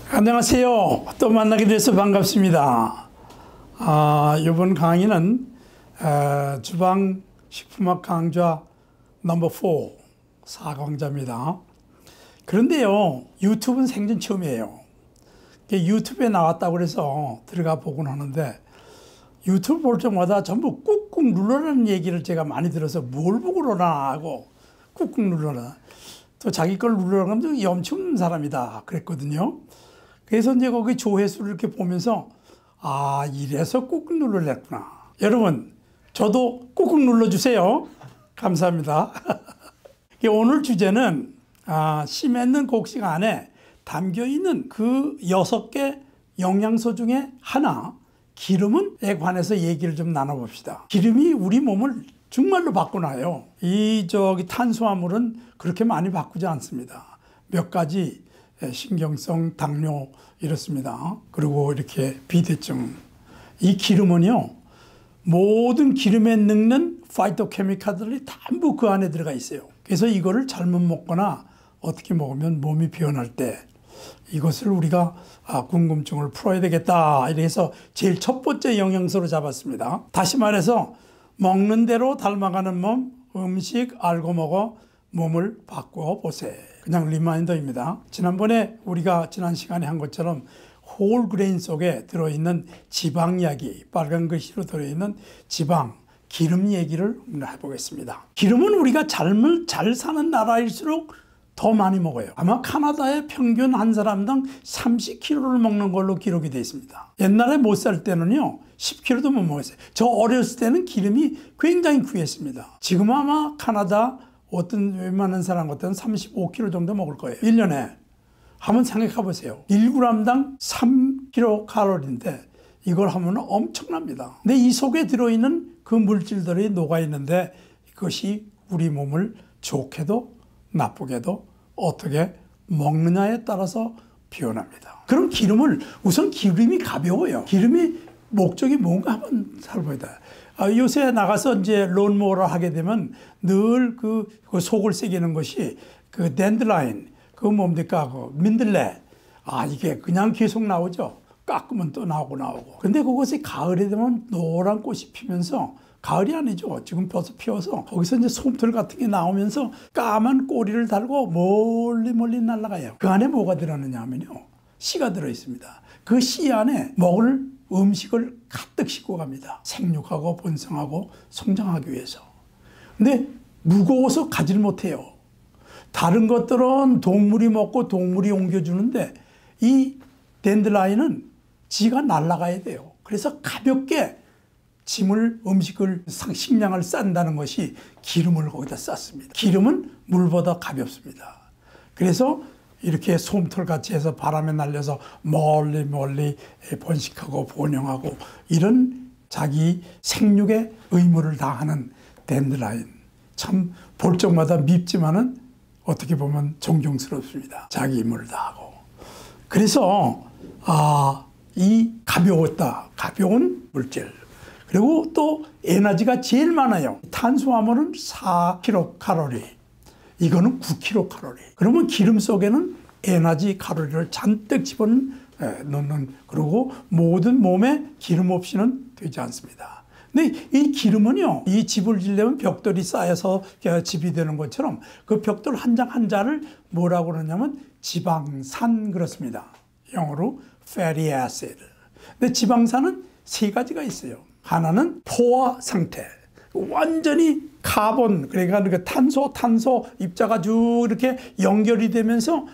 안녕하세요. 또 만나게 돼서 반갑습니다. 이번 강의는 주방 식품학 강좌 넘버 4 4강좌입니다. 그런데요, 유튜브는 생전 처음이에요. 유튜브에 나왔다고 그래서 들어가 보곤 하는데, 유튜브 볼 때마다 전부 꾹꾹 눌러라는 얘기를 제가 많이 들어서 뭘 보고 그러나 하고 꾹꾹 눌러라. 또 자기 걸 눌러라 하면 염치 없는 사람이다 그랬거든요. 그래서 이제 거기 조회수를 이렇게 보면서 이래서 꾹꾹 눌러냈구나. 여러분, 저도 꾹꾹 눌러주세요. 감사합니다. 오늘 주제는 씨 맺는 곡식 안에 담겨있는 그 6개 영양소 중에 하나, 기름에 관해서 얘기를 좀 나눠봅시다. 기름이 우리 몸을 정말로 바꾸나요? 탄수화물은 그렇게 많이 바꾸지 않습니다. 몇 가지 신경성, 당뇨 이렇습니다. 그리고 이렇게 비대증. 이 기름은요, 모든 기름에 넣는 파이토케미칼들이 전부 그 안에 들어가 있어요. 그래서 이거를 잘못 먹거나 어떻게 먹으면 몸이 변할 때 이것을 우리가 궁금증을 풀어야 되겠다. 이래서 제일 첫 번째 영양소로 잡았습니다. 다시 말해서 먹는 대로 닮아가는 몸, 음식 알고 먹어 몸을 바꾸어 보세요. 그냥 리마인더입니다. 지난번에 우리가 지난 시간에 한 것처럼 홀그레인 속에 들어있는 지방 이야기, 빨간 글씨로 들어있는 지방, 기름 얘기를 해보겠습니다. 기름은 우리가 잘 사는 나라일수록 더 많이 먹어요. 아마 카나다의 평균 한 사람당 30kg를 먹는 걸로 기록이 되어 있습니다. 옛날에 못 살 때는요, 10kg도 못 먹었어요. 저 어렸을 때는 기름이 굉장히 귀했습니다. 지금 아마 카나다 웬만한 사람 같은 35kg 정도 먹을 거예요. 1년에. 한번 생각해 보세요. 1g당 3kcal인데 이걸 하면 엄청납니다. 근데 이 속에 들어있는 그 물질들이 녹아있는데 그것이 우리 몸을 좋게도 나쁘게도 어떻게 먹느냐에 따라서 변합니다. 그럼 우선 기름이 가벼워요. 기름이 목적이 뭔가 한번 살펴봐야 돼. 요새 나가서 이제 론모어를 하게 되면 늘 그 속을 새기는 것이 그 댄들라인, 그 뭡니까, 그 민들레. 이게 그냥 계속 나오죠. 깎으면 또 나오고. 근데 그것이 가을에 되면 노란 꽃이 피면서, 가을이 아니죠. 지금 벌써 피어서 거기서 이제 솜털 같은 게 나오면서 까만 꼬리를 달고 멀리 날아가요. 그 안에 뭐가 들어있느냐 하면요, 씨가 들어있습니다. 그 씨 안에 먹을 음식을 가득 싣고 갑니다. 생육하고 번성하고 성장하기 위해서. 근데 무거워서 가지를 못해요. 다른 것들은 동물이 먹고 동물이 옮겨주는데 이 댄들라인은 지가 날아가야 돼요. 그래서 가볍게 음식을, 식량을 싼다는 것이 기름을 거기다 쌌습니다. 기름은 물보다 가볍습니다. 그래서 이렇게 솜털같이 해서 바람에 날려서 멀리 번식하고 번영하고 이런 자기 생육의 의무를 다하는 댄들라인. 참 볼 적마다 밉지만은 어떻게 보면 존경스럽습니다. 자기 임무를 다하고. 그래서 이 가벼운 물질. 그리고 또 에너지가 제일 많아요. 탄수화물은 4kcal. 이거는 9kcal. 그러면 기름 속에는 에너지 칼로리를 잔뜩 집어넣는, 그리고 모든 몸에 기름 없이는 되지 않습니다. 근데 이 기름은요, 이 집을 지려면 벽돌이 쌓여서 집이 되는 것처럼 그 벽돌 한 장 한 장을 뭐라고 그러냐면 지방산 그렇습니다. 영어로 fatty acid. 근데 지방산은 세 가지가 있어요. 하나는 포화 상태. 완전히 카본, 그러니까 그 탄소 입자가 쭉 이렇게 연결이 되면서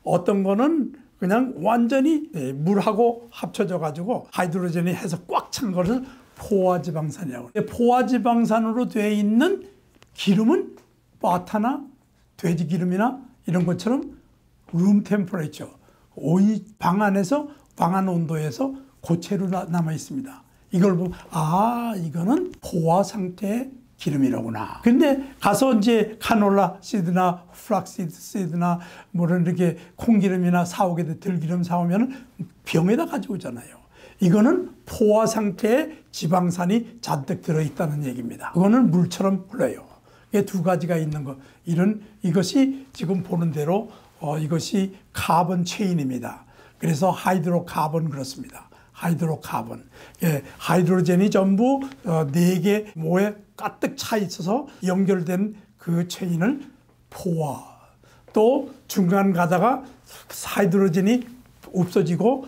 어떤 거는 그냥 완전히 물하고 합쳐져 가지고 하이드로젠이 해서 꽉 찬 것을 포화지방산이라고 해요. 포화지방산으로 되어 있는 기름은 바타나 돼지 기름이나 이런 것처럼 룸 템퍼레이처, 방 안 온도에서 고체로 남아 있습니다. 이걸 보면 이거는 포화 상태의 기름이라구나. 근데 가서 이제 카놀라 씨드나 플락시드 씨드나 이렇게 콩기름이나 사오게 돼 들기름 사오면 병에다 가지고 오잖아요. 이거는 포화 상태의 지방산이 잔뜩 들어있다는 얘기입니다. 그거는 물처럼 흘러요. 이게 두 가지가 있는 거. 이것이 지금 보는 대로 이것이 카본 체인입니다. 그래서 하이드로카본 그렇습니다. 하이드로카본. 예, 하이드로젠이 전부 4개 모에 가득 차 있어서 연결된 그 체인을 포화. 또 중간 가다가 하이드로젠이 없어지고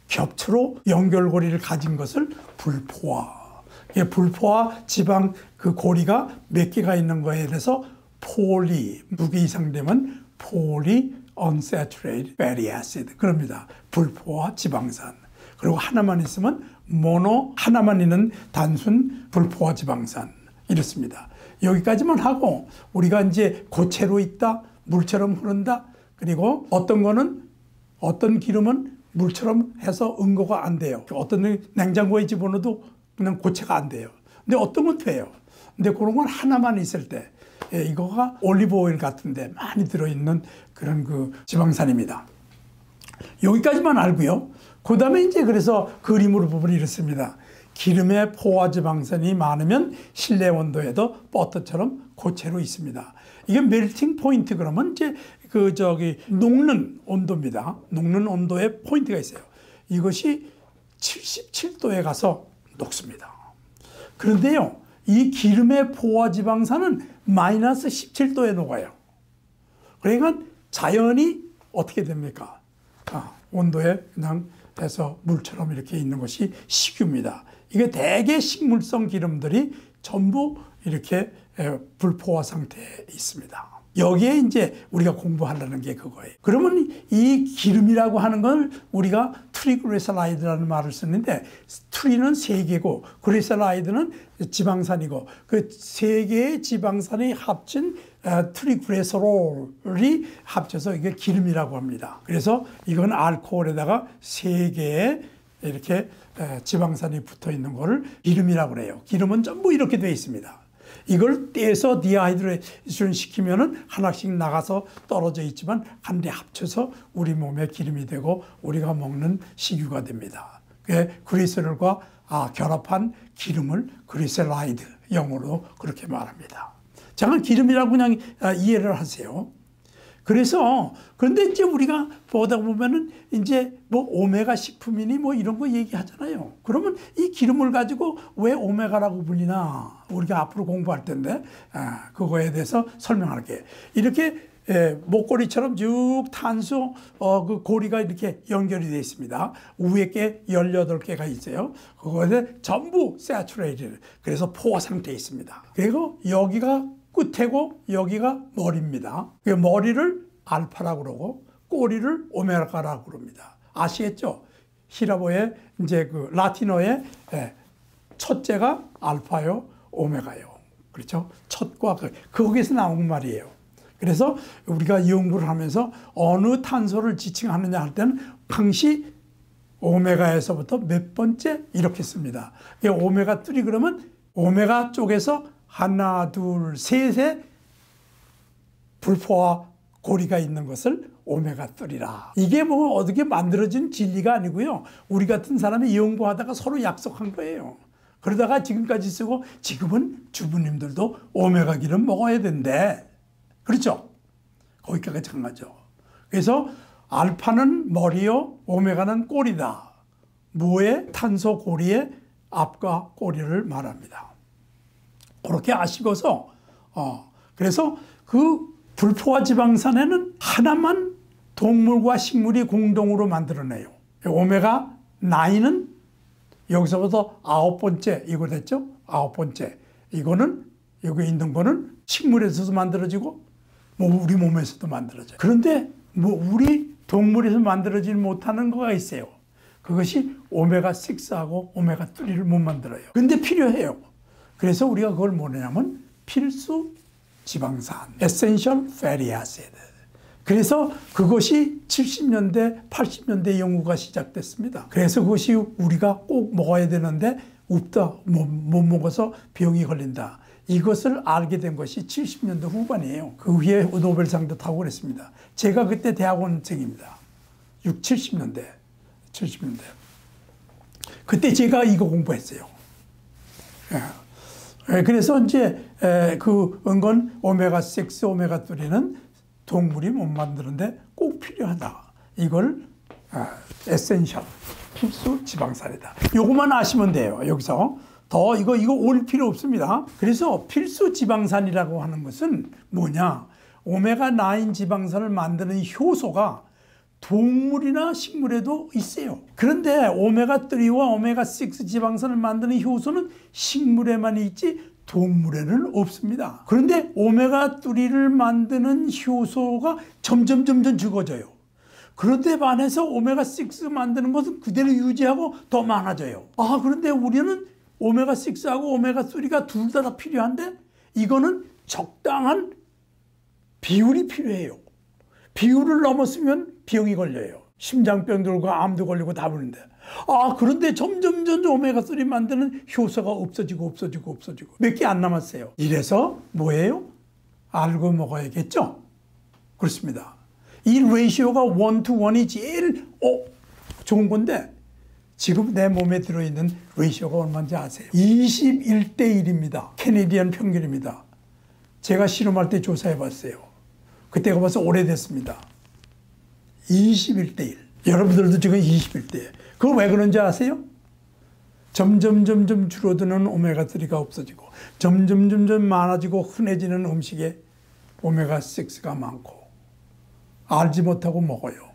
겹처로 연결고리를 가진 것을 불포화. 예, 불포화 지방 그 고리가 몇 개가 있는 거에 대해서 폴리, 2개 이상 되면 폴리 unsaturated fatty acid 그럽니다. 불포화 지방산. 그리고 하나만 있으면 모노, 하나만 있는 단순 불포화 지방산 이렇습니다. 여기까지만 하고 우리가 이제 고체로 있다, 물처럼 흐른다. 그리고 어떤 기름은 물처럼 해서 응고가 안 돼요. 어떤 냉장고에 집어넣어도 그냥 고체가 안 돼요. 근데 어떤 건 돼요. 근데 그런 건 하나만 있을 때 이거가 올리브 오일 같은데 많이 들어있는 그런 그 지방산입니다. 여기까지만 알고요. 그 다음에 이제 그래서 그림으로 보면 이렇습니다. 기름의 포화 지방산이 많으면 실내 온도에도 버터처럼 고체로 있습니다. 이게 멜팅 포인트 그러면 이제 녹는 온도입니다. 녹는 온도에 포인트가 있어요. 이것이 77도에 가서 녹습니다. 그런데요, 이 기름의 포화 지방산은 마이너스 17도에 녹아요. 그러니까 자연이 어떻게 됩니까? 온도에 그냥 해서 물처럼 이렇게 있는 것이 식유입니다. 이게 대개 식물성 기름들이 전부 이렇게 불포화 상태에 있습니다. 여기에 이제 우리가 공부하려는 게 그거예요. 그러면 이 기름이라고 하는 걸 우리가 트리그리세라이드라는 말을 쓰는데, 트리는 3개고 그리세라이드는 지방산이고 그 3개의 지방산이 합친 트리그리세롤이 합쳐서 이게 기름이라고 합니다. 그래서 이건 알코올에다가 3개의 이렇게 지방산이 붙어 있는 거를 기름이라고 그래요. 기름은 전부 이렇게 되어 있습니다. 이걸 떼서 디하이드레이션 시키면은 하나씩 나가서 떨어져 있지만 한데 합쳐서 우리 몸에 기름이 되고 우리가 먹는 식유가 됩니다. 그리세롤과 결합한 기름을 그리세라이드, 영어로 그렇게 말합니다. 잠깐 기름이라고 그냥 이해를 하세요. 그런데 이제 우리가 보다 보면은 이제 뭐 오메가 식품이니 뭐 이런 거 얘기하잖아요. 그러면 이 기름을 가지고 왜 오메가라고 불리나 우리가 앞으로 공부할 텐데 그거에 대해서 설명할게요. 이렇게 목걸이처럼 쭉 탄소 그 고리가 이렇게 연결이 되어 있습니다. 위에 게 18개가 있어요. 그거에 전부 saturated. 그래서 포화 상태에 있습니다. 그리고 여기가 끝이고 여기가 머리입니다. 머리를 알파라고 그러고 꼬리를 오메가라고 그럽니다. 아시겠죠? 히라보의 이제 그 라틴어의 첫째가 알파요, 오메가요. 그렇죠? 첫과 거기에서 나온 말이에요. 그래서 우리가 연구를 하면서 어느 탄소를 지칭하느냐 할 때는 항시 오메가에서부터 몇 번째 이렇게 씁니다. 오메가 3 그러면 오메가 쪽에서 하나, 둘, 셋의 불포화 고리가 있는 것을 오메가 3라. 이게 뭐 어떻게 만들어진 진리가 아니고요. 우리 같은 사람이 연구하다가 서로 약속한 거예요. 그러다가 지금까지 쓰고 지금은 주부님들도 오메가 기름 먹어야 된대. 그렇죠? 거기까지 간 거죠. 그래서 알파는 머리요, 오메가는 꼬리다. 무의 탄소 고리의 앞과 꼬리를 말합니다. 그렇게 아시고서 그래서 그 불포화 지방산에는 하나만 동물과 식물이 공동으로 만들어내요. 오메가 9은 여기서부터 9번째 이거 됐죠? 9번째. 이거는 여기 있는 거는 식물에서도 만들어지고 뭐 우리 몸에서도 만들어져요. 그런데 뭐 우리 동물에서 만들어지지 못하는 거가 있어요. 그것이 오메가 6하고 오메가 3를 못 만들어요. 근데 필요해요. 그래서 우리가 그걸 뭐냐면 필수 지방산, essential fatty acid. 그래서 그것이 70년대, 80년대 연구가 시작됐습니다. 그래서 그것이 우리가 꼭 먹어야 되는데 없다, 못 먹어서 병이 걸린다. 이것을 알게 된 것이 70년대 후반이에요. 그 후에 노벨상도 타고 그랬습니다. 제가 그때 대학원생입니다. 70년대. 그때 제가 이거 공부했어요. 그래서 이제 그 은건 오메가 6, 오메가 3는 동물이 못 만드는데 꼭 필요하다. 이걸 에센셜, 필수 지방산이다. 요것만 아시면 돼요. 여기서 더 이거 올 필요 없습니다. 그래서 필수 지방산이라고 하는 것은 뭐냐? 오메가9 지방산을 만드는 효소가 동물이나 식물에도 있어요. 그런데 오메가3와 오메가6 지방산을 만드는 효소는 식물에만 있지 동물에는 없습니다. 그런데 오메가3를 만드는 효소가 점점 죽어져요. 그런데 반해서 오메가6 만드는 것은 그대로 유지하고 더 많아져요. 그런데 우리는 오메가6하고 오메가3가 둘 다 필요한데 이거는 적당한 비율이 필요해요. 비율을 넘었으면 병이 걸려요. 심장병 들고 암도 걸리고 다 그러는데. 그런데 점점 오메가3 만드는 효소가 없어지고 몇 개 안 남았어요. 이래서 뭐예요? 알고 먹어야겠죠? 그렇습니다. 이 레이시오가 1:1이 제일 좋은 건데 지금 내 몸에 들어있는 레이시오가 얼마인지 아세요? 21:1입니다. 캐네디안 평균입니다. 제가 실험할 때 조사해봤어요. 그때가 벌써 오래됐습니다. 21:1. 여러분들도 지금 21:1. 그거 왜 그런지 아세요? 점점 줄어드는 오메가3가 없어지고 점점 많아지고 흔해지는 음식에 오메가6가 많고 알지 못하고 먹어요.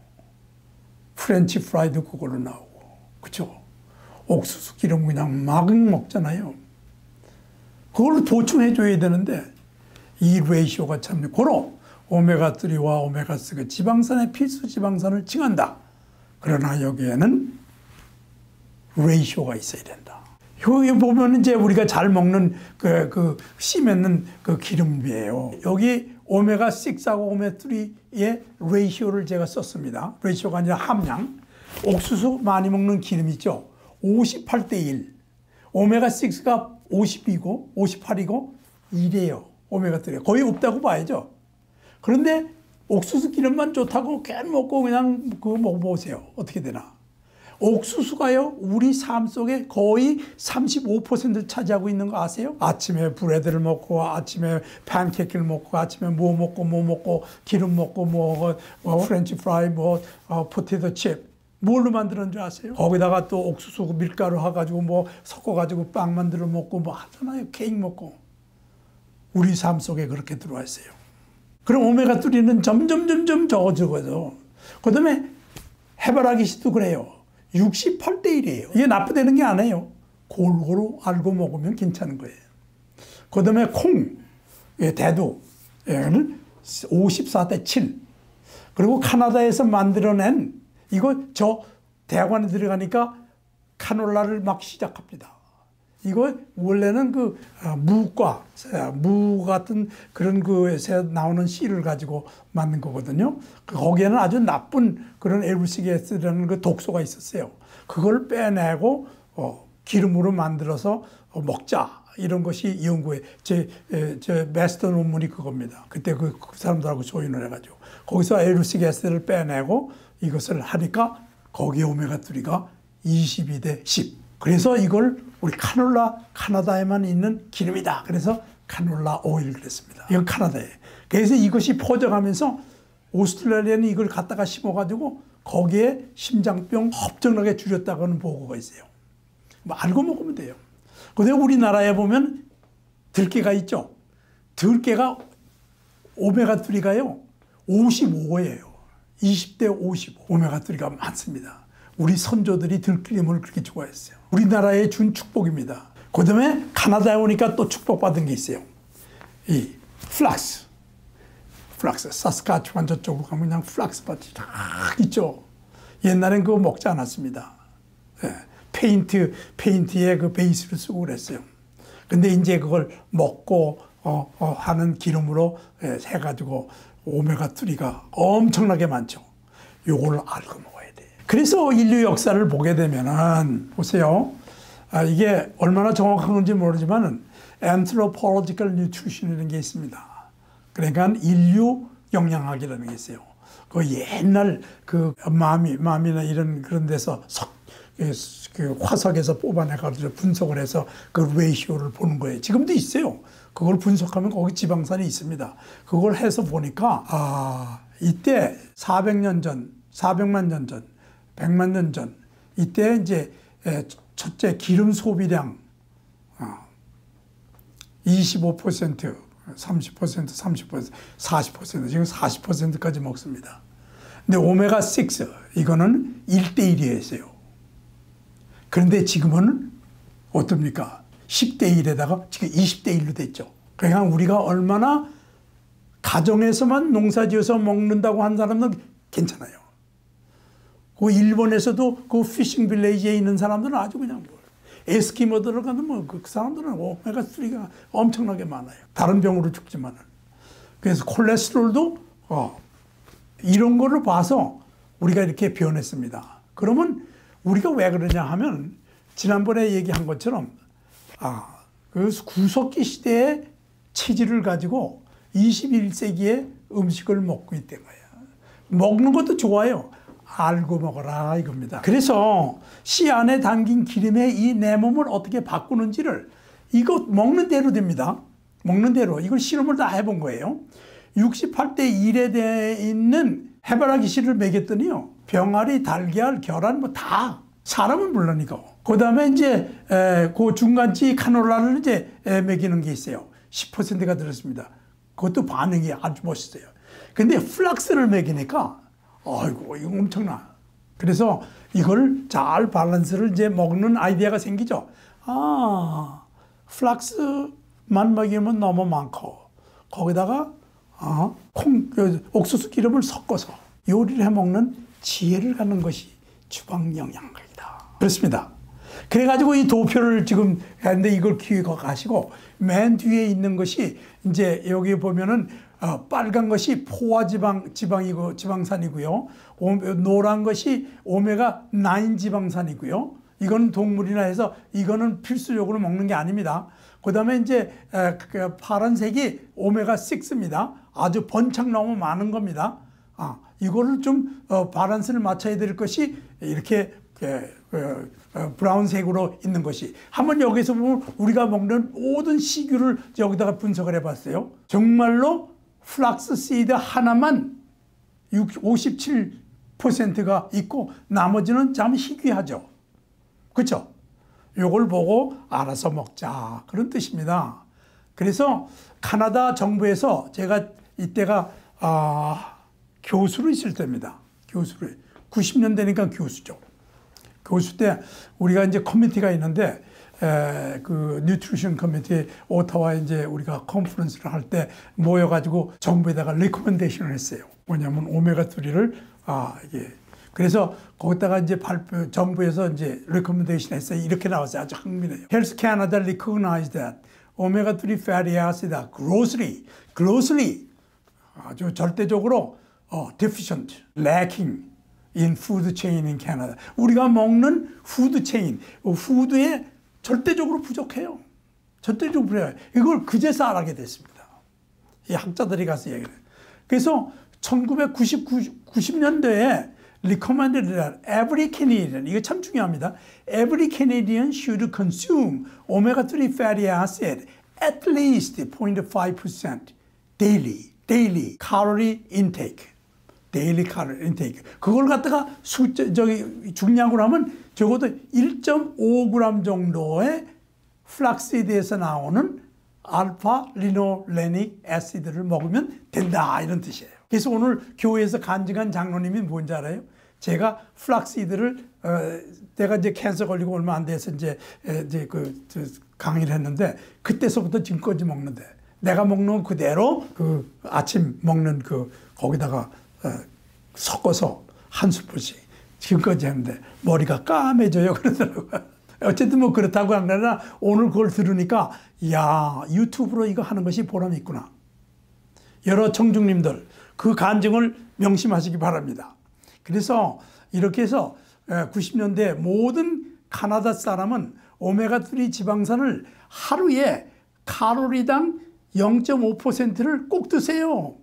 프렌치 프라이도 그걸로 나오고. 그쵸? 옥수수 기름 그냥 막 먹잖아요. 그걸 보충해 줘야 되는데 이 레이시오가 참 고로 오메가3와 오메가6 지방산의 필수 지방산을 칭한다. 그러나 여기에는 레이시오가 있어야 된다. 여기 보면 이제 우리가 잘 먹는 씨 맺는 그 기름이에요. 여기 오메가6하고 오메가3의 레이시오를 제가 썼습니다. 레이시오가 아니라 함량. 옥수수 많이 먹는 기름 있죠. 58:1. 오메가6가 50이고 58이고 1이에요. 오메가3가 거의 없다고 봐야죠. 그런데 옥수수 기름만 좋다고 괜히 먹고 그냥 그거 먹어보세요. 어떻게 되나. 옥수수가요, 우리 삶 속에 거의 35%를 차지하고 있는 거 아세요? 아침에 브레드를 먹고, 아침에 팬케이크를 먹고, 아침에 뭐 먹고, 기름 먹고, 프렌치 프라이, 포테이토 칩. 뭘로 만드는 줄 아세요? 거기다가 또 옥수수 밀가루 해가지고 섞어가지고 빵 만들어 먹고 하잖아요. 케이크 먹고. 우리 삶 속에 그렇게 들어와 있어요. 그럼 오메가3는 점점 적어져. 그 다음에 해바라기씨도 그래요. 68:1이에요. 이게 나쁘다는 게 아니에요. 골고루 알고 먹으면 괜찮은 거예요. 그 다음에 콩, 대두, 얘는 54:7. 그리고 카나다에서 만들어낸 이거 대학원에 들어가니까 카놀라를 막 시작합니다. 이거 원래는 무 같은 그런 거에서 나오는 씨를 가지고 만든 거거든요. 거기에는 아주 나쁜 그런 에루시게 에스라는 그 독소가 있었어요. 그걸 빼내고 기름으로 만들어서 먹자. 이런 것이 연구에 제 마스터 논문이 그겁니다. 그때 그 사람들하고 조인을 해가지고 거기서 에루시게 에스를 빼내고 이것을 하니까 거기 오메가3가 22:10. 그래서 이걸 우리 카나다에만 있는 기름이다. 그래서 카놀라 오일 그랬습니다. 이건 카나다에. 그래서 이것이 퍼져가면서 오스트레일리아는 이걸 갖다가 심어가지고 거기에 심장병 엄청나게 줄였다고 하는 보고가 있어요. 알고 먹으면 돼요. 근데 우리나라에 보면 들깨가 있죠. 들깨가 오메가3가요. 55예요. 20:55. 오메가3가 많습니다. 우리 선조들이 들기름을 그렇게 좋아했어요. 우리나라에 준 축복입니다. 그 다음에 카나다에 오니까 또 축복받은 게 있어요. 이 플락스. 사스카추안 저쪽으로 가면 그냥 플락스 밭이 딱 있죠. 옛날엔 그거 먹지 않았습니다. 페인트에 그 베이스를 쓰고 그랬어요. 근데 이제 그걸 먹고 하는 기름으로 해가지고 오메가3가 엄청나게 많죠. 요걸 알고 먹어야 돼. 그래서 인류 역사를 보게 되면은 보세요. 이게 얼마나 정확한 건지 모르지만은 anthropological nutrition이라는 게 있습니다. 그러니까 인류 영양학이라는 게 있어요. 그 옛날 그 마미나 이런 그런 데서 그 화석에서 뽑아내가지고 분석을 해서 그 레이시오를 보는 거예요. 지금도 있어요. 그걸 분석하면 거기 지방산이 있습니다. 그걸 해서 보니까 이때 400년 전, 400만 년 전, 100만 년 전 이때 이제 첫째 기름 소비량 25%, 30%, 30%, 40%, 지금 40%까지 먹습니다. 근데 오메가6 이거는 1대1이었어요. 그런데 지금은 어떻습니까? 10대 1에다가 지금 20대 1로 됐죠. 그러니까 우리가 얼마나 가정에서만 농사지어서 먹는다고 한 사람은 괜찮아요. 그 일본에서도 그 피싱 빌레이지에 있는 사람들은 아주 그냥 에스키모들을 가면 그 사람들은 오메가3가 엄청나게 많아요. 다른 병으로 죽지만은. 그래서 콜레스테롤도 이런 거를 봐서 우리가 이렇게 변했습니다. 그러면 우리가 왜 그러냐 하면 지난번에 얘기한 것처럼 그 구석기 시대의 체질을 가지고 21세기에 음식을 먹고 있던 거예요. 먹는 것도 좋아요. 알고 먹어라 이겁니다. 그래서 씨 안에 담긴 기름에 이 내 몸을 어떻게 바꾸는지를 이거 먹는 대로 됩니다. 먹는 대로. 이걸 실험을 다 해본 거예요. 68대 1에 돼 있는 해바라기 씨를 먹였더니요. 병아리, 달걀, 계란 뭐 다 사람은 물론이고. 그 다음에 이제 그 중간치 카놀라를 이제 먹이는 게 있어요. 10%가 들었습니다. 그것도 반응이 아주 멋있어요. 근데 플락스를 먹이니까 아이고 이거 엄청나. 그래서 이걸 잘 밸런스를 이제 먹는 아이디어가 생기죠. 플락스만 먹이면 너무 많고 거기다가 옥수수 기름을 섞어서 요리를 해 먹는 지혜를 갖는 것이 주방 영양학이다. 그렇습니다. 그래가지고 이 도표를 지금 했는데 이걸 기획하시고 맨 뒤에 있는 것이 이제 여기 보면은 빨간 것이 포화지방이고 지방산이고요. 노란 것이 오메가9 지방산이고요. 이건 동물이나 해서 이거는 필수적으로 먹는 게 아닙니다. 그 다음에 이제 파란색이 오메가6입니다. 아주 번창 너무 많은 겁니다. 이거를 좀 밸런스를 맞춰야 될 것이 이렇게 브라운색으로 있는 것이. 한번 여기서 보면 우리가 먹는 모든 식유를 여기다가 분석을 해봤어요. 정말로 플락스 시드 하나만 57%가 있고 나머지는 참 희귀하죠. 그렇죠? 요걸 보고 알아서 먹자 그런 뜻입니다. 그래서 카나다 정부에서 제가 이때가 교수로 있을 때입니다. 교수로 90년 되니까 교수죠. 교수 때 우리가 이제 커뮤니티가 있는데 그 뉴트리션 커뮤니티 오타와에 이제 우리가 컨퍼런스를 할 때 모여가지고 정부에다가 리커멘데이션을 했어요. 뭐냐면 오메가3를 이게 그래서 거기다가 이제 발표 정부에서 이제 리커멘데이션 했어요. 이렇게 나왔어요. 아주 흥미해요. Health Canada recognized that omega-3 fatty acid are grossly 아주 절대적으로 deficient, lacking in food chain in Canada. 우리가 먹는 푸드 체인, 푸드에 절대적으로 부족해요. 절대적으로 부족해요. 이걸 그제서 알게 됐습니다. 이 학자들이 가서 얘기를 해요. 그래서 1990년대에 recommended that every Canadian, 이거 참 중요합니다. Every Canadian should consume omega-3 fatty acid at least 0.5% daily calorie intake. 데일리 칼로리 인테이크. 그걸 갖다가 중량으로 하면 적어도 1.5g 정도의 플락시드에서 나오는 알파 리노레닉 애시드를 먹으면 된다 이런 뜻이에요. 그래서 오늘 교회에서 간증한 장로님이 뭔지 알아요? 제가 플락시드를 내가 이제 캔서 걸리고 얼마 안 돼서 이제 강의를 했는데 그때서부터 지금까지 먹는데 내가 먹는 그대로 그 아침 먹는 거기다가 섞어서 한 스푼씩 지금까지 했는데 머리가 까매져요 그러더라고요. 어쨌든 뭐 그렇다고 한 거나 오늘 그걸 들으니까 야 유튜브로 이거 하는 것이 보람이 있구나. 여러 청중님들 그 간증을 명심하시기 바랍니다. 그래서 이렇게 해서 90년대 모든 카나다 사람은 오메가3 지방산을 하루에 칼로리당 0.5%를 꼭 드세요.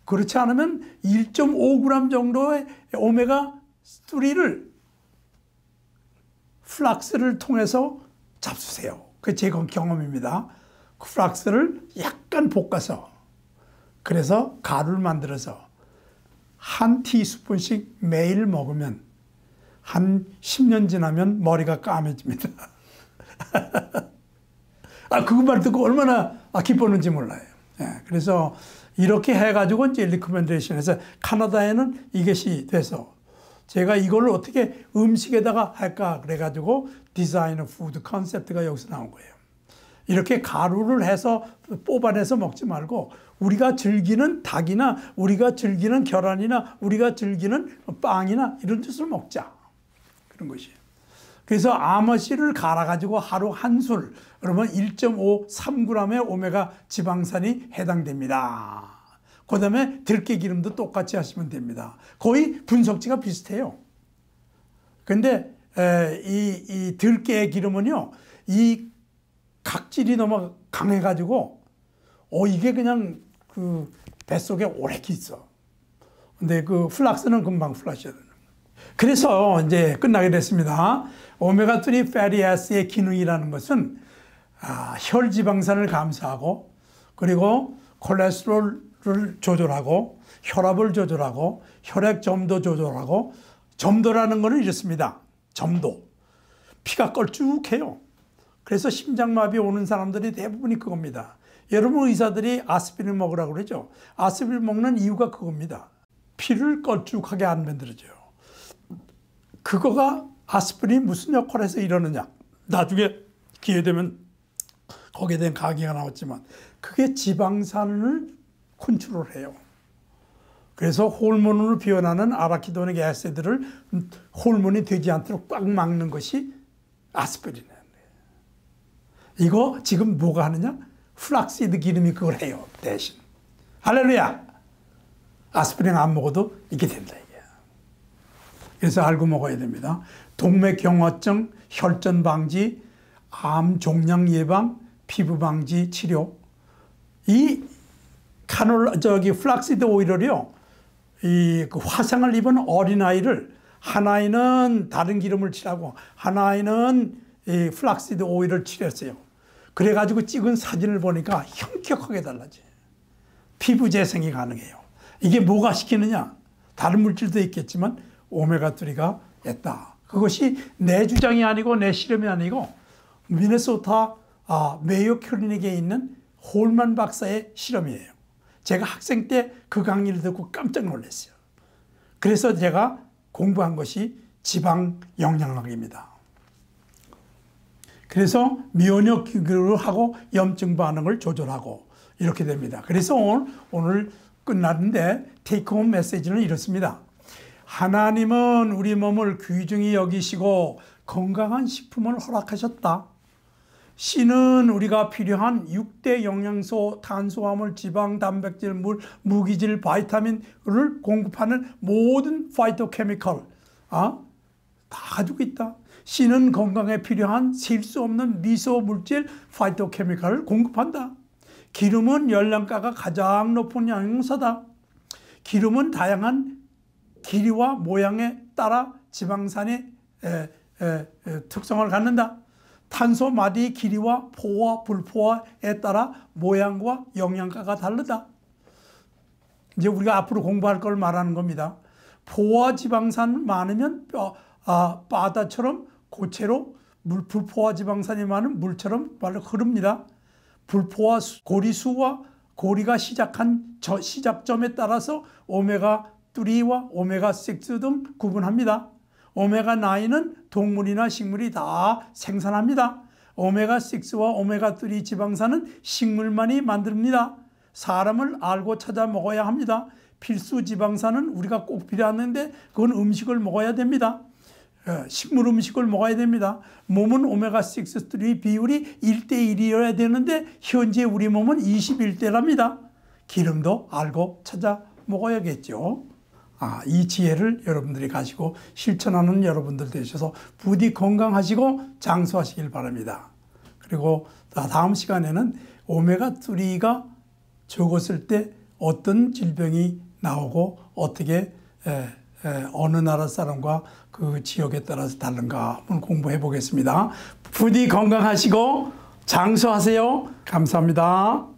그렇지 않으면 1.5g 정도의 오메가3를 플락스를 통해서 잡수세요. 그게 제 경험입니다. 플락스를 약간 볶아서 그래서 가루를 만들어서 한 티스푼씩 매일 먹으면 한 10년 지나면 머리가 까매집니다. 그것만 듣고 얼마나 기뻤는지 몰라요. 그래서 이렇게 해가지고 이제 리커멘데이션에서 카나다에는 이것이 돼서 제가 이걸 어떻게 음식에다가 할까 그래가지고 디자이너 푸드 컨셉트가 여기서 나온 거예요. 이렇게 가루를 해서 뽑아내서 먹지 말고 우리가 즐기는 닭이나 우리가 즐기는 계란이나 우리가 즐기는 빵이나 이런 것을 먹자. 그런 것이에요. 그래서 아머씨를 갈아가지고 하루 한 술, 그러면 1.5, 3g의 오메가 지방산이 해당됩니다. 그 다음에 들깨 기름도 똑같이 하시면 됩니다. 거의 분석지가 비슷해요. 근데 이 들깨 기름은요, 이 각질이 너무 강해가지고, 이게 그냥 그 뱃속에 오래 있어. 근데 그 플락스는 금방 플라셔야 돼요. 그래서 이제 끝나게 됐습니다. 오메가3 fatty acid의 기능이라는 것은 혈지방산을 감소하고 그리고 콜레스테롤을 조절하고 혈압을 조절하고 혈액점도 조절하고 점도라는 것은 이렇습니다. 점도. 피가 걸쭉해요. 그래서 심장마비 오는 사람들이 대부분이 그겁니다. 여러분 의사들이 아스피린 먹으라고 그러죠. 아스피린 먹는 이유가 그겁니다. 피를 걸쭉하게 안 만들어줘요. 그거가 아스피린이 무슨 역할을 해서 이러느냐. 나중에 기회되면 거기에 대한 강의가 나왔지만 그게 지방산을 컨트롤해요. 그래서 호르몬으로 변하는 아라키도닉 애시드를 호르몬이 되지 않도록 꽉 막는 것이 아스피린이에요. 이거 지금 뭐가 하느냐? 플락시드 기름이 그걸 해요. 대신. 할렐루야! 아스피린 안 먹어도 이게 된다. 그래서 알고 먹어야 됩니다. 동맥경화증, 혈전 방지, 암 종양 예방, 피부 방지 치료. 이 플락시드 오일을요, 그 화상을 입은 어린아이를 한 아이는 다른 기름을 칠하고 한 아이는 이 플락시드 오일을 칠했어요. 그래가지고 찍은 사진을 보니까 현격하게 달라져요. 피부 재생이 가능해요. 이게 뭐가 시키느냐? 다른 물질도 있겠지만 오메가3가 있다. 그것이 내 주장이 아니고 내 실험이 아니고 미네소타 메이오 클리닉에 있는 홀만 박사의 실험이에요. 제가 학생 때 그 강의를 듣고 깜짝 놀랐어요. 그래서 제가 공부한 것이 지방 영양학입니다. 그래서 면역 기교를 하고 염증 반응을 조절하고 이렇게 됩니다. 그래서 오늘 끝났는데 테이크홈 메시지는 이렇습니다. 하나님은 우리 몸을 귀중히 여기시고 건강한 식품을 허락하셨다. 씨는 우리가 필요한 6대 영양소, 탄수화물, 지방, 단백질, 물, 무기질, 바이타민을 공급하는 모든 파이토케미컬 다 가지고 있다. 씨는 건강에 필요한 셀 수 없는 미소 물질, 파이토케미컬을 공급한다. 기름은 열량가가 가장 높은 영양소다. 기름은 다양한 길이와 모양에 따라 지방산의 특성을 갖는다. 탄소 마디 길이와 포와 불포화에 따라 모양과 영양가가 다르다. 이제 우리가 앞으로 공부할 걸 말하는 겁니다. 포화 지방산 많으면 바다처럼 고체로 불포화 지방산이 많은 물처럼 흐릅니다. 불포화 고리수와 고리가 시작한 시작점에 따라서 오메가3와 오메가6 등 구분합니다. 오메가9은 동물이나 식물이 다 생산합니다. 오메가6와 오메가3 지방산은 식물만이 만듭니다. 사람을 알고 찾아 먹어야 합니다. 필수 지방산은 우리가 꼭 필요한데 그건 음식을 먹어야 됩니다. 식물 음식을 먹어야 됩니다. 몸은 오메가6, 3 비율이 1:1이어야 되는데 현재 우리 몸은 21대랍니다. 기름도 알고 찾아 먹어야겠죠. 이 지혜를 여러분들이 가지고 실천하는 여러분들 되셔서 부디 건강하시고 장수하시길 바랍니다. 그리고 다음 시간에는 오메가3가 적었을 때 어떤 질병이 나오고 어떻게 어느 나라 사람과 그 지역에 따라서 다른가 한번 공부해 보겠습니다. 부디 건강하시고 장수하세요. 감사합니다.